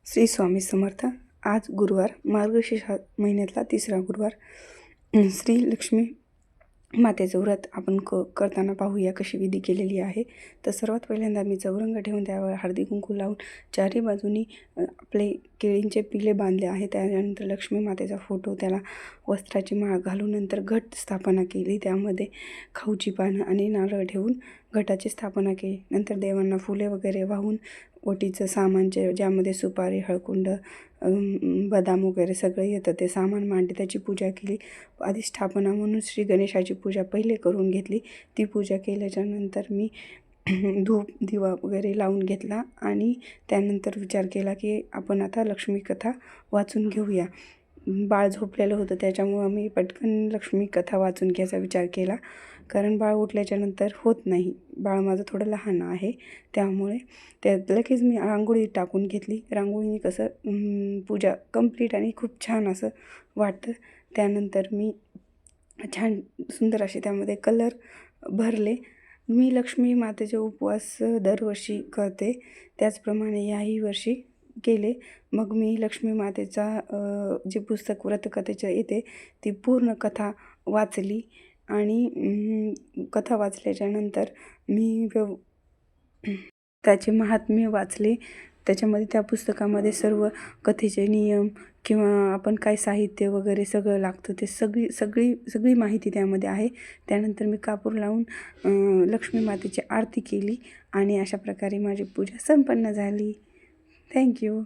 श्री स्वामी समर्थ। आज गुरुवार, मार्गशीर्ष महिन्यातला तिसरा गुरुवार। श्री लक्ष्मी मातेचं व्रत आपण करताना पाहूया कशी विधी केलेली आहे। तर सर्वात पहिल्यांदा मी चौरंग ठेवून त्यावर हळदी कुंकू लावून चारी बाजूनी आपले केळींचे पिले बांधले आहे। त्यानंतर लक्ष्मी मातेचा फोटो, त्याला वस्त्राची माळ घालून नंतर घट स्थापना केली। त्यामध्ये खाऊची पानं आणि नारळ ठेवून घटाची स्थापना केली। नंतर देवांना फुले वगैरे वाहून ओटीचं सामानचे, ज्यामध्ये सुपारी, हळकुंड, बदाम वगैरे सगळं येतं, ते सामान मांडले, त्याची पूजा केली। आधी स्थापना म्हणून श्री गणेशाची पूजा पहिले करून घेतली। ती पूजा केल्याच्यानंतर मी धूप दिवा वगैरे लावून घेतला आणि त्यानंतर विचार केला की आपण आता लक्ष्मी कथा वाचून घेऊया। बाळ झोपलेलं होतं, त्याच्यामुळं मी पटकन लक्ष्मी कथा वाचून घ्यायचा विचार केला, कारण बाळ उठल्याच्यानंतर होत नाही। बाळ माझं थोडं लहान आहे, त्यामुळे त्यात लगेच मी रांगोळी टाकून घेतली। रांगोळीने कसं पूजा कंप्लीट आणि खूप छान असं वाटतं। त्यानंतर मी छान सुंदर असे त्यामध्ये कलर भरले। मी लक्ष्मी मातेचे उपवास दरवर्षी करते, त्याचप्रमाणे याही वर्षी केले। मग मी लक्ष्मी मातेचा जे पुस्तक व्रतकथेचं येते ती पूर्ण कथा वाचली आणि कथा वाचल्याच्यानंतर मी त्याचे महात्म्य वाचले। त्याच्यामध्ये त्या पुस्तकामध्ये सर्व कथेचे नियम किंवा आपण काय साहित्य वगैरे सगळं लागतं ते सगळी माहिती त्यामध्ये आहे। त्यानंतर मी कापूर लावून लक्ष्मी मातेची आरती केली आणि अशा प्रकारे माझी पूजा संपन्न झाली। थँक्यू।